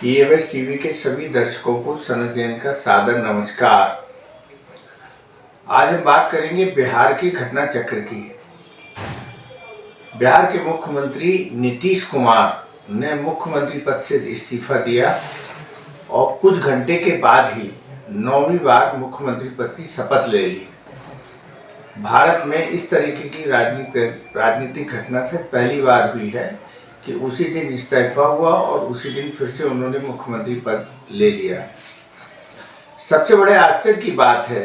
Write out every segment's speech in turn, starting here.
EMS TV के सभी दर्शकों को सनत जैन का सादर नमस्कार। आज हम बात करेंगे बिहार के घटना चक्र की। बिहार के मुख्यमंत्री नीतीश कुमार ने मुख्यमंत्री पद से इस्तीफा दिया और कुछ घंटे के बाद ही 9वीं बार मुख्यमंत्री पद की शपथ ले ली। भारत में इस तरीके की राजनीतिक घटना से पहली बार हुई है कि उसी दिन इस्तीफा हुआ और उसी दिन फिर से उन्होंने मुख्यमंत्री पद ले लिया। सबसे बड़े आश्चर्य की बात है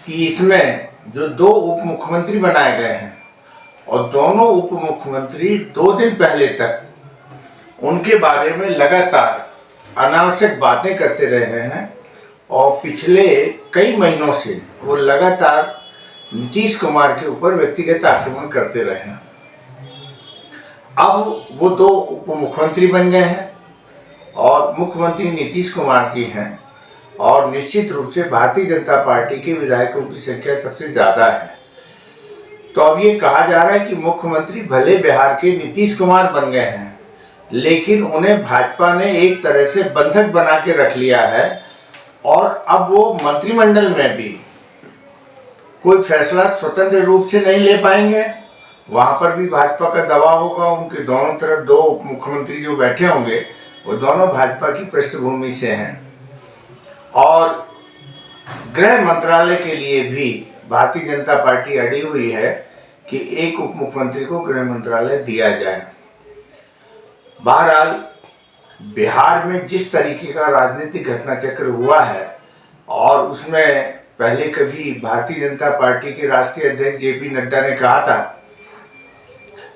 कि इसमें जो दो उप मुख्यमंत्री बनाए गए हैं और दोनों उप मुख्यमंत्री 2 दिन पहले तक उनके बारे में लगातार अनावश्यक बातें करते रहे हैं और पिछले कई महीनों से वो लगातार नीतीश कुमार के ऊपर व्यक्तिगत आक्रमण करते रहे हैं। अब वो 2 उप मुख्यमंत्री बन गए हैं और मुख्यमंत्री नीतीश कुमार जी हैं और निश्चित रूप से भारतीय जनता पार्टी के विधायकों की संख्या सबसे ज़्यादा है। तो अब ये कहा जा रहा है कि मुख्यमंत्री भले बिहार के नीतीश कुमार बन गए हैं, लेकिन उन्हें भाजपा ने एक तरह से बंधक बना के रख लिया है और अब वो मंत्रिमंडल में भी कोई फैसला स्वतंत्र रूप से नहीं ले पाएंगे। वहाँ पर भी भाजपा का दबाव होगा। उनके दोनों तरफ 2 उप मुख्यमंत्री जो बैठे होंगे वो दोनों भाजपा की पृष्ठभूमि से हैं और गृह मंत्रालय के लिए भी भारतीय जनता पार्टी अड़ी हुई है कि एक उप मुख्यमंत्री को गृह मंत्रालय दिया जाए। बहरहाल बिहार में जिस तरीके का राजनीतिक घटना चक्र हुआ है और उसमें पहले कभी भारतीय जनता पार्टी के राष्ट्रीय अध्यक्ष जेपी नड्डा ने कहा था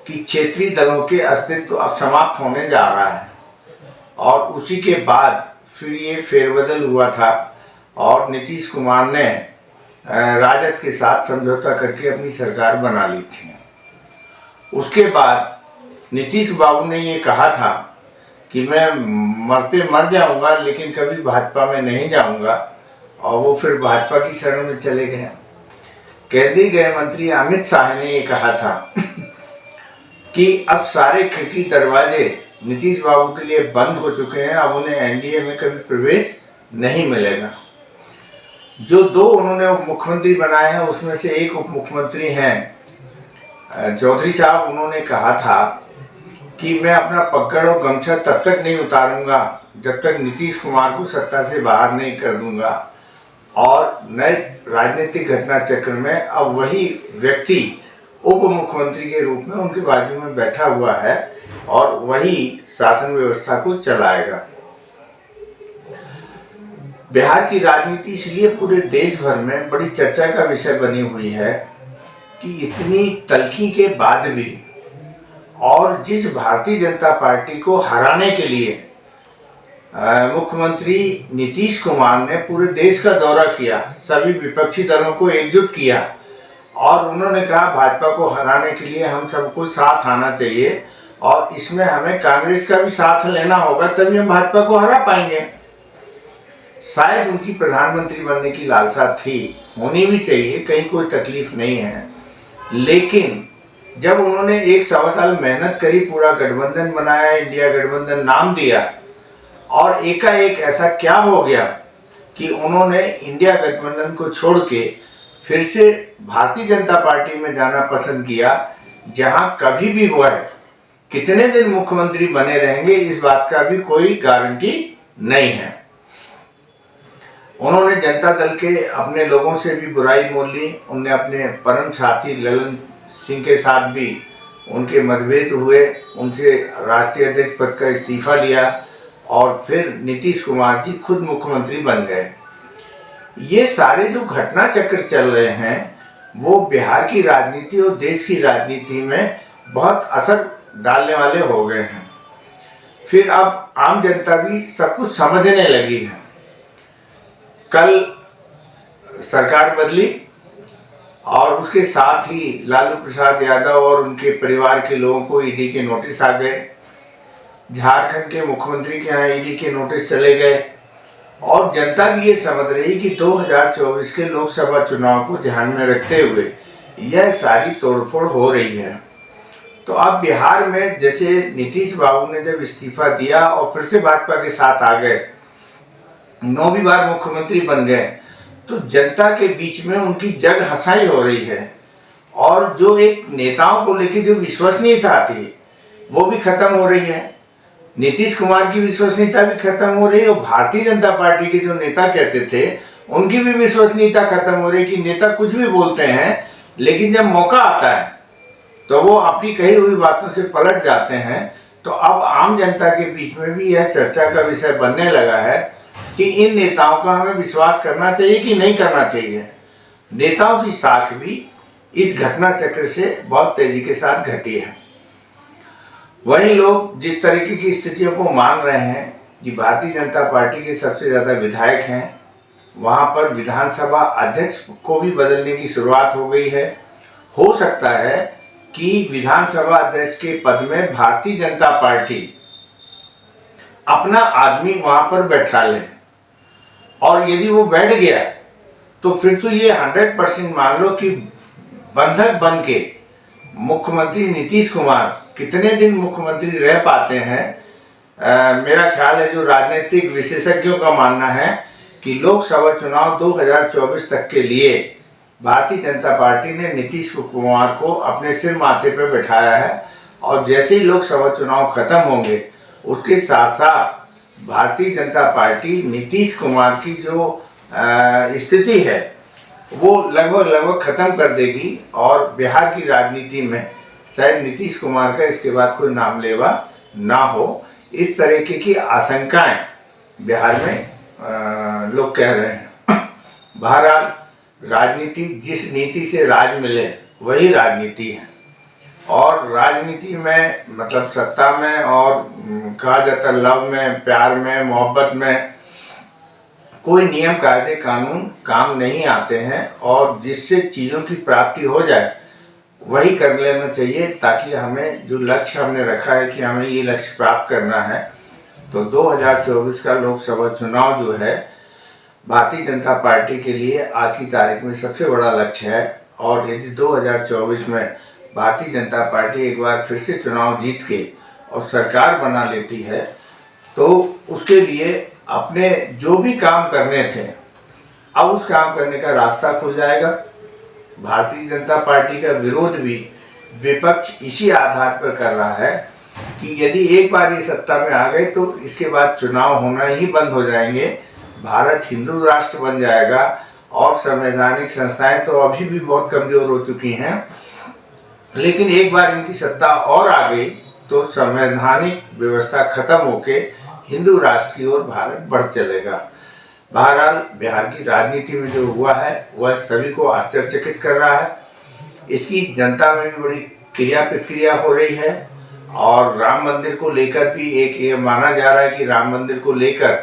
कि क्षेत्रीय दलों के अस्तित्व अब समाप्त होने जा रहा है और उसी के बाद फिर ये फेरबदल हुआ था और नीतीश कुमार ने राजद के साथ समझौता करके अपनी सरकार बना ली थी। उसके बाद नीतीश बाबू ने ये कहा था कि मैं मरते मर जाऊंगा लेकिन कभी भाजपा में नहीं जाऊंगा और वो फिर भाजपा की शरण में चले गए। केंद्रीय गृह मंत्री अमित शाह ने ये कहा था कि अब सारे खिड़की दरवाजे नीतीश बाबू के लिए बंद हो चुके हैं, अब उन्हें एनडीए में कभी प्रवेश नहीं मिलेगा। जो 2 उन्होंने उप मुख्यमंत्री बनाए हैं उसमें से एक उप मुख्यमंत्री हैं चौधरी साहब। उन्होंने कहा था कि मैं अपना पकड़ और गमछा तब तक नहीं उतारूंगा जब तक नीतीश कुमार को सत्ता से बाहर नहीं कर दूंगा। और नए राजनीतिक घटना चक्र में अब वही व्यक्ति उप मुख्यमंत्री के रूप में उनके बाजू में बैठा हुआ है और वही शासन व्यवस्था को चलाएगा। बिहार की राजनीति इसलिए पूरे देश भर में बड़ी चर्चा का विषय बनी हुई है कि इतनी तल्खी के बाद भी और जिस भारतीय जनता पार्टी को हराने के लिए मुख्यमंत्री नीतीश कुमार ने पूरे देश का दौरा किया, सभी विपक्षी दलों को एकजुट किया और उन्होंने कहा भाजपा को हराने के लिए हम सबको साथ आना चाहिए और इसमें हमें कांग्रेस का भी साथ लेना होगा, तभी हम भाजपा को हरा पाएंगे। शायद उनकी प्रधानमंत्री बनने की लालसा थी, होनी भी चाहिए, कहीं कोई तकलीफ नहीं है, लेकिन जब उन्होंने 1 साल मेहनत करी, पूरा गठबंधन बनाया, इंडिया गठबंधन नाम दिया और एकाएक ऐसा क्या हो गया कि उन्होंने इंडिया गठबंधन को छोड़ के फिर से भारतीय जनता पार्टी में जाना पसंद किया, जहां कभी भी वो है कितने दिन मुख्यमंत्री बने रहेंगे इस बात का भी कोई गारंटी नहीं है। उन्होंने जनता दल के अपने लोगों से भी बुराई मोल ली। उनने अपने परम साथी ललन सिंह के साथ भी उनके मतभेद हुए, उनसे राष्ट्रीय अध्यक्ष पद का इस्तीफा लिया और फिर नीतीश कुमार जी खुद मुख्यमंत्री बन गए। ये सारे जो घटना चक्र चल रहे हैं वो बिहार की राजनीति और देश की राजनीति में बहुत असर डालने वाले हो गए हैं। फिर अब आम जनता भी सब कुछ समझने लगी है। कल सरकार बदली और उसके साथ ही लालू प्रसाद यादव और उनके परिवार के लोगों को ईडी के नोटिस आ गए। झारखंड के मुख्यमंत्री के यहाँ ईडी के नोटिस चले गए और जनता भी ये समझ रही कि 2024 के लोकसभा चुनाव को ध्यान में रखते हुए यह सारी तोड़फोड़ हो रही है। तो अब बिहार में जैसे नीतीश बाबू ने जब इस्तीफा दिया और फिर से भाजपा के साथ आ गए, 9वीं बार मुख्यमंत्री बन गए, तो जनता के बीच में उनकी जग हंसाई हो रही है और जो एक नेताओं को लेकर जो विश्वसनीयता थी वो भी खत्म हो रही है। नीतीश कुमार की विश्वसनीयता भी खत्म हो रही है और भारतीय जनता पार्टी के जो नेता कहते थे उनकी भी विश्वसनीयता खत्म हो रही है कि नेता कुछ भी बोलते हैं, लेकिन जब मौका आता है तो वो अपनी कही हुई बातों से पलट जाते हैं। तो अब आम जनता के बीच में भी यह चर्चा का विषय बनने लगा है कि इन नेताओं का हमें विश्वास करना चाहिए कि नहीं करना चाहिए। नेताओं की साख भी इस घटना चक्र से बहुत तेजी के साथ घटी है। वहीं लोग जिस तरीके की स्थितियों को मान रहे हैं कि भारतीय जनता पार्टी के सबसे ज़्यादा विधायक हैं, वहाँ पर विधानसभा अध्यक्ष को भी बदलने की शुरुआत हो गई है। हो सकता है कि विधानसभा अध्यक्ष के पद में भारतीय जनता पार्टी अपना आदमी वहाँ पर बैठा ले और यदि वो बैठ गया तो फिर तो ये 100% मान लो कि बंधक बन के मुख्यमंत्री नीतीश कुमार कितने दिन मुख्यमंत्री रह पाते हैं। मेरा ख्याल है, जो राजनीतिक विशेषज्ञों का मानना है कि लोकसभा चुनाव 2024 तक के लिए भारतीय जनता पार्टी ने नीतीश कुमार को अपने सिर माथे पर बैठाया है और जैसे ही लोकसभा चुनाव खत्म होंगे उसके साथ साथ भारतीय जनता पार्टी नीतीश कुमार की जो स्थिति है वो लगभग खत्म कर देगी और बिहार की राजनीति में शायद नीतीश कुमार का इसके बाद कोई नाम लेवा ना हो। इस तरीके की आशंकाएं बिहार में लोग कह रहे हैं। बहरहाल राजनीति, जिस नीति से राज मिले वही राजनीति है और राजनीति में मतलब सत्ता में और कहा जाता लव में, प्यार में, मोहब्बत में कोई नियम कायदे कानून काम नहीं आते हैं और जिससे चीज़ों की प्राप्ति हो जाए वही कर लेना चाहिए, ताकि हमें जो लक्ष्य हमने रखा है कि हमें ये लक्ष्य प्राप्त करना है। तो 2024 का लोकसभा चुनाव जो है भारतीय जनता पार्टी के लिए आज की तारीख में सबसे बड़ा लक्ष्य है और यदि 2024 में भारतीय जनता पार्टी एक बार फिर से चुनाव जीत के और सरकार बना लेती है तो उसके लिए अपने जो भी काम करने थे अब उस काम करने का रास्ता खुल जाएगा। भारतीय जनता पार्टी का विरोध भी विपक्ष इसी आधार पर कर रहा है कि यदि एक बार ये सत्ता में आ गए तो इसके बाद चुनाव होना ही बंद हो जाएंगे, भारत हिंदू राष्ट्र बन जाएगा और संवैधानिक संस्थाएं तो अभी भी बहुत कमज़ोर हो चुकी हैं, लेकिन एक बार इनकी सत्ता और आ गई तो संवैधानिक व्यवस्था खत्म होके हिंदू राष्ट्र की ओर भारत बढ़ चलेगा। बहरहाल बिहार की राजनीति में जो हुआ है वह सभी को आश्चर्यचकित कर रहा है। इसकी जनता में भी बड़ी क्रिया प्रतिक्रिया हो रही है और राम मंदिर को लेकर भी एक ये माना जा रहा है कि राम मंदिर को लेकर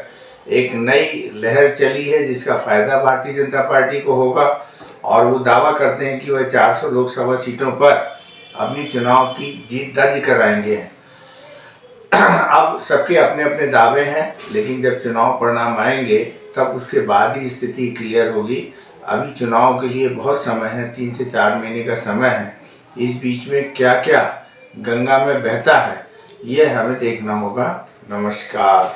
एक नई लहर चली है जिसका फायदा भारतीय जनता पार्टी को होगा और वो दावा करते हैं कि वह 400 लोकसभा सीटों पर अपनी चुनाव की जीत दर्ज कराएंगे। अब सबके अपने अपने दावे हैं, लेकिन जब चुनाव परिणाम आएंगे तब उसके बाद ही स्थिति क्लियर होगी। अभी चुनाव के लिए बहुत समय है, 3 से 4 महीने का समय है। इस बीच में क्या क्या गंगा में बहता है ये हमें देखना होगा। नमस्कार।